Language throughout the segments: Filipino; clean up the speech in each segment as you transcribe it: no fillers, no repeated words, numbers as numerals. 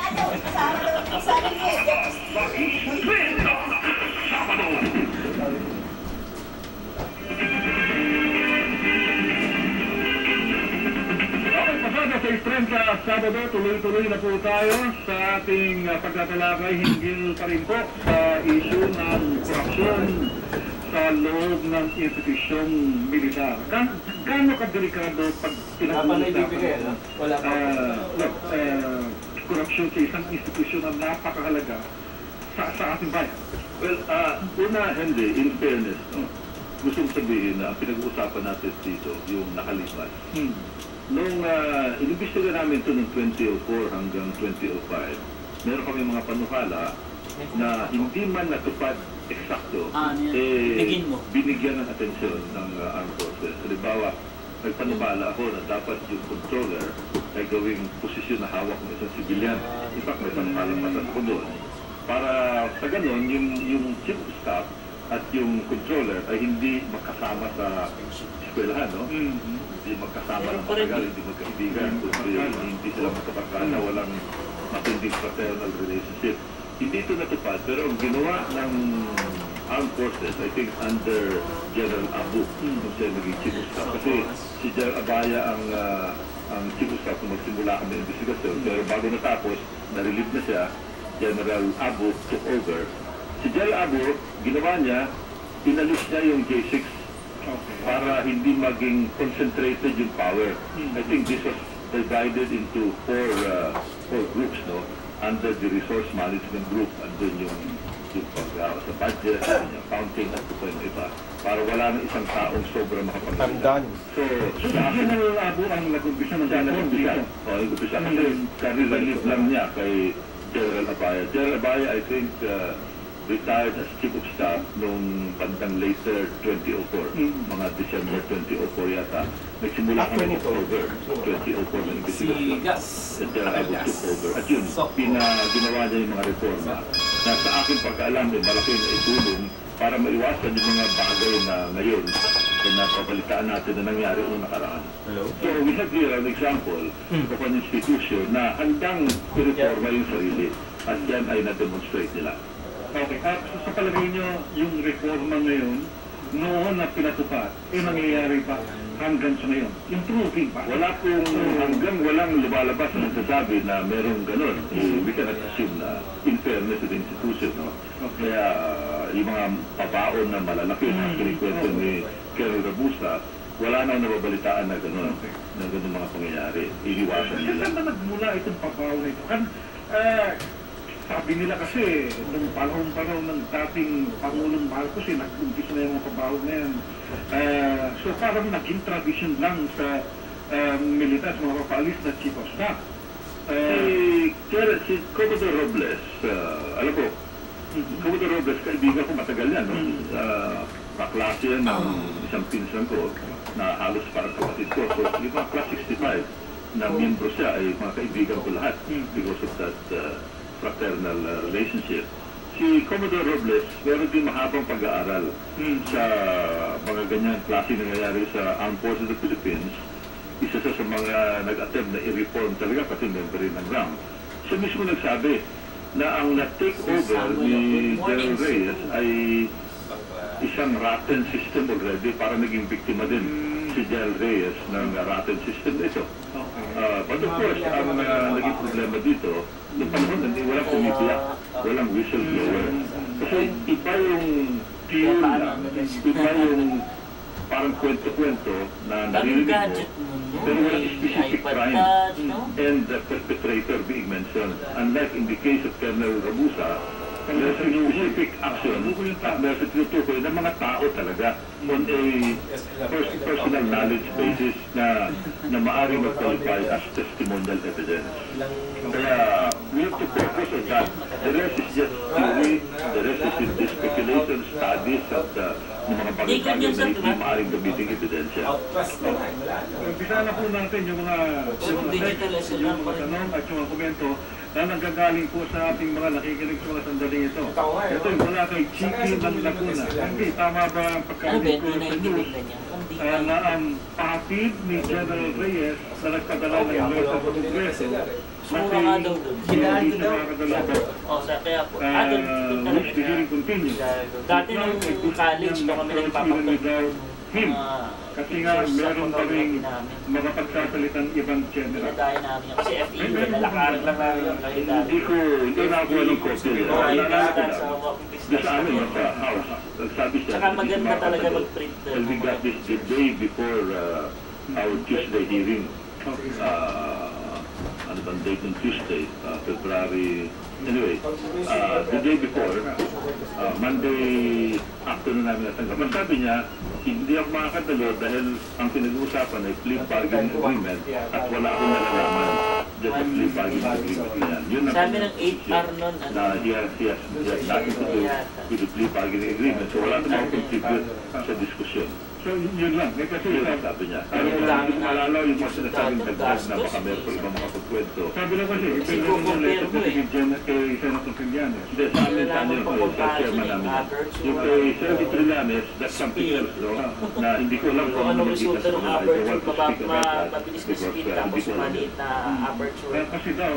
Sa 6:30 Sabado, tuloy-tuloy na po tayo sa ating pagtatalakay hinggil pa rin po sa issue ng korupsyon sa loob ng institusyong militar. Gaano kadelikado pag pinag-uusapan korupsyon sa isang institusyon na napakahalaga sa ating bayan? Well, una, Henry, in fairness, gusto kong sabihin na ang pinag-uusapan natin dito, yung nakalipas. Nung inimbestiga namin ito noong 2004 hanggang 2005, meron kami mga panukala na hindi man natupad eksakto, binigyan ng atensyon ng armed forces. Halimbawa, nagpanukala ako na dapat yung controller ay gawing posisyon na hawak ng isang sibilyan. In fact, may panukalang matan ako doon. Para sa ganun, yung chief of staff at yung controller ay hindi magkasama sa eskwelahan, no? Hindi magkasama ng matagal, hindi magkaibigan, hindi sila magkapagkana, walang matinding fraternal relationship. Hindi ito natupad, pero ang ginawa ng armed forces, I think under General Abu, kung siya naging chief of staff. Kasi si General Abaya ang chief of staff kung magsimula kami ng investigasyon, pero bago natapos, na-relieve na siya, General Abu took over. Si General Abu, ginawa niya, inalis niya yung J6 para hindi maging concentrated yung power. I think this was divided into four groups, no? Under the resource management group, andun yung sa budget, yung accounting, at ito yung iba. Para wala na isang taong sobra makapagdaan. So General Abu ang nag-umpisa ng nag-umpisa. Nag-umpisa kasi karil-relief lang niya kay General Abaya. General Abaya, I think, retired as chief of staff noong bandang later 2004, mga December 2004 yata. Nagsimula kami ng October 2004 ng investigasyon. General Abu took over. At yun, ginawa niya yung mga reforma na sa aking pagkaalam, malaki na itulong para maiwasan yung mga bagay na ngayon na papalitaan natin na nangyari noong nakaraan. So we have here an example of an institution na handang reforma yung sarili at yan ay na-demonstrate nila. Okay, sa palagay nyo, yung reforma ngayon, noon na pinatupad, nangyayari pa hanggang sa ngayon? Improving pa? Wala pong hanggang walang lumalabas na nagsasabi na merong ganun. We cannot assume na in fairness to the institution, no? Kaya yung mga pabaon na malalaki na kinikwento ni Colonel Rabusta, wala nang nababalitaan na ganun, na ganun mga pangyayari. Iniwasan nila. Saan na nagmula itong pabaon na ito? Sabi nila kasi, nung panahon ng dating Pangulong Marcos, nag-umpisa na yung mga pabawag na yan. So parang naging tradition lang sa militar, sa mga papaalis na chief of staff. Si Commodore Robles, alam ko, Commodore Robles, kaibigan ko matagal yan, no? Kaklase yan ng isang pinsan ko na halos parang kapatid ko. So, di ba, class 65 na miyembro siya ay mga kaibigan ko lahat because of that fraternal relationship. Si Commodore Robles, meron din mahabang pag-aaral sa mga ganyan klase nangyayari sa Armed Forces of the Philippines. Isa sa mga nag-attempt na i-reform talaga, pati member rin ng RAM. Siya mismo nagsabi na ang na-take over ni General Reyes ay isang rotten system already, para naging biktima din si General Reyes ng rotten system ito. But of course, ang naging problema dito, noong panahon na walang kumibiyak, walang whistleblower. Kasi iba yung pure lang, iba yung parang kwento-kwento na narinig mo, pero walang specific crime and the perpetrator being mentioned. Unlike in the case of Colonel Rabusa, there's a specific action at there's a tinutukoy ng mga tao talaga on a personal knowledge basis na maaaring mag-qualify as testimonial evidence. Kaya we have to focus on that. The rest is just theory, the rest is in speculation, studies at mga bagay-bagay na hindi maaaring gamitin ebidensya. Umpisa na po natin yung mga tanong at yung mga komento na nanggagaling po sa ating mga nakikinig sa mga sandaling ito. Ito yung mula kay Chiki ng Laguna. Hindi, tama ba ang pagkakalit ko sa news na ang patid ni General Reyes na nagpadala ng letter sa Kongreso Mura nga daw doon. Hindi siya makakadala. Oh, kaya po. Doon talaga Which the hearing continues. dati nung college pa kami nagpapapag. Him. Kasi nga, meron pa rin makapagsasalitang ibang general. Pinadayan namin yun. Kasi FEU, nalakaran lang namin yun. Hindi nakakuha ng kopya yun. Naalala ko lang. Doon sa amin, sa house, sabi siya, Saka maganda talaga mag-print. and we got this the day before our Tuesday hearing. Ano bang date ng Tuesday? February. Anyway, the day before, Monday afternoon namin natanggap. Ang sabi niya, hindi ako makakadalo dahil ang pinag-uusapan ay plea bargaining agreement at wala akong nalalaman just a plea bargaining agreement na yan. Yun ang Sabi ng 8R nun, na he has nothing to do with the plea bargaining agreement. So wala namang contribute sa diskusyon. So, yun lang. Kasi Yun ang sabi niya. Pero kung hindi ko malalaw yung mga sinasabing dagdag na baka meron pa ibang makapagkwento. sabi lang kasi, ipinag mo na ito kay Senator Trillanes. Hindi, sa amin, sa ano yun, sa chairman namin. Yung kay Senator Trillanes, that's something else, no? Na hindi ko alam kung Ano ano resulta sa ng mga. I don't aperture, want to speak about that mabilis na because speed hindi tapos ko alam. maliit na aperture. Kasi daw,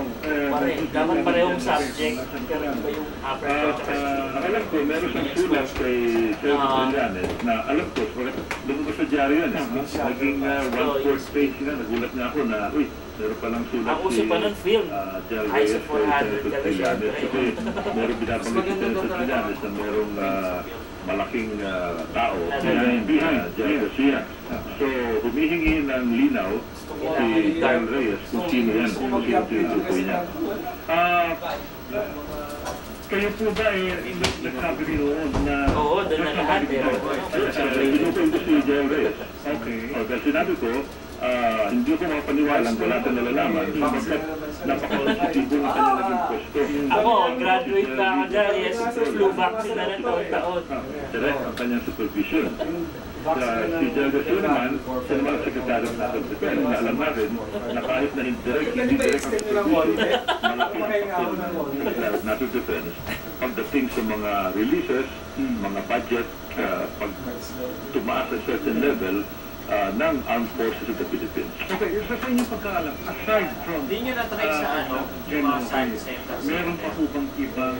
Dapat parehong subject, pero iba yung aperture tsaka speed. Alam ko, meron siyang sulat kay Senator Trillanes na alam ko, lumabas sa diaryo yan. Naging 1/4 page na, nagulat niya ako na, uy, meron palang sulat Ang uso pa nun, film. Del Ay, Reyes sa 400 kay kami Senator syempre. Trillanes. Kasi meron binabanggit si Senator Trillanes na merong malaking tao behind Del Garcia. So, humihingi ng linaw si Del Reyes kung sino yan, kung sino tinutukoy niya. kayo po ba nagsabi rin noon na... Oo, doon na lahat eh. Tinutukoy ko si Del Reyes. Okay. Dahil sinabi ko, hindi ko mapaniwalang wala kang nalalaman sapagkat napaka-positibo ng kanyang naging pwesto. Ako, graduate na ako dyan. Yes, flu vaccine na rin taon-taon. Direct ang kanyang supervision. Si Del Garcia naman, siya naman ang sekretary ng National Defense, na alam natin na kahit na indirect ang supervision, malaki ang pakil ng sekretary ng National Defense pagdating sa mga releases, mga budget, pag tumaas sa certain level, ng Armed Forces of the Philippines. Okay, sa inyong pagkaalam, aside from... Hindi nyo na-try sa yung mga centers. Meron pa po bang ibang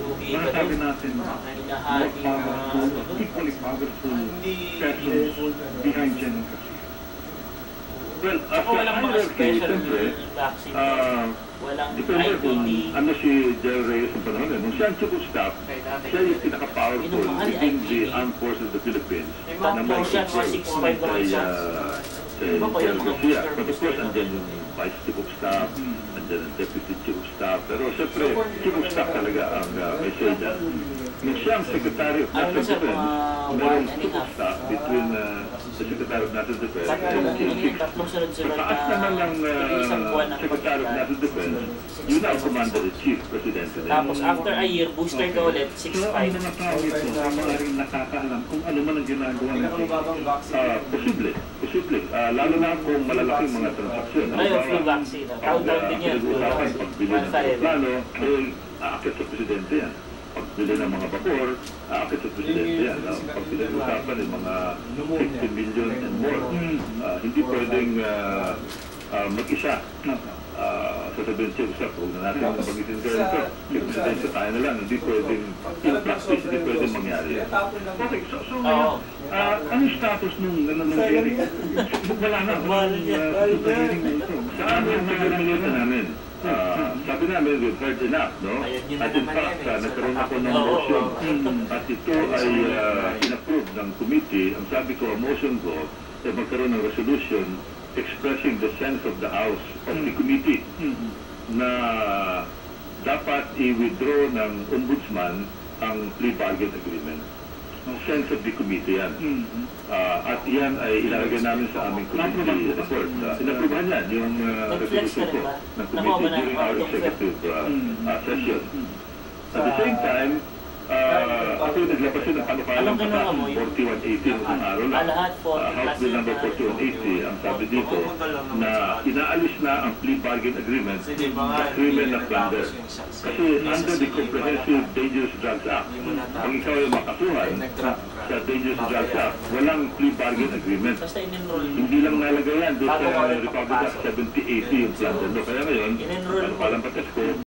masasabi natin more powerful, equally powerful persons behind General Garcia? Well, as Ako walang mga special vaccine. Walang depende kung IPT. ano si Del Reyes ang panahon eh. Nung siya ang chief of staff, siya yung pinaka-powerful within the Armed Forces of the Philippines na may Siya for 6'5" kay Del Garcia. But of course, andyan yung Vice Chief of Staff, andyan ang Deputy Chief of Staff. Pero siyempre, Chief of Staff talaga ang may say dyan. Nung siya ang Secretary of National Defense, mayroong Chief of Staff between the Secretary of National Defense and Chief of Staff. Tatlong sunod-sunod Sa taas naman ng isang buwan na Secretary of National Defense, yun ang Commander-in-Chief, Presidente na Tapos after a year, booster ka ulit, So, ang 6'5". mga tao ito, ang mga rin nakakaalam kung ano man ang ginagawa natin. Posible. Lalo na kung malalaking mga transaksyon. Ay, flu vaccine. Countdown din yan. Pinag-uusapan, pagbili ng plano, aakit sa Presidente yan. Pagbili ng mga bakor, aakit sa Presidente yan. Pag pinag-uusapan yung mga 50 million and more, hindi pwedeng mag-isa. Sasabihin siya, usap, huwag na natin mag-isin kayo ito. Yung Presidente, tayo na lang. Hindi pwedeng, in practice, hindi pwedeng mangyari. Okay, so ngayon, anong status nung hearing? Wala na. Hearing na ito. Sa amin, pinag-militan namin. Sabi namin, we've heard enough, no? At in fact, nagkaroon ako ng motion. At ito ay in-approve ng committee. Ang sabi ko, ang motion ko, ay magkaroon ng resolution expressing the sense of the House of the committee na dapat i-withdraw ng Ombudsman ang plea bargain agreement. Sense of the committee yan. At yan ay ilalagay namin sa aming committee report. Inaprubahan yan, yung resolution ko ng committee during our executive session. At the same time, Ako yung naglabas yun ng panukalang Anong ginawa mo? 4180 noong araw lang. Lahat 40 House Bill number 4180, ang sabi dito na inaalis na ang plea bargain agreement sa crimen ng plunder. Kasi under the Comprehensive Dangerous Drugs Act, pag ikaw ay makasuhan sa Dangerous Drugs Act, walang plea bargain agreement. Basta in-enroll. Hindi lang nalagay yan doon sa Republic Act 7080 yung plunder. Kaya ngayon, In-enroll mo. palang batas ko,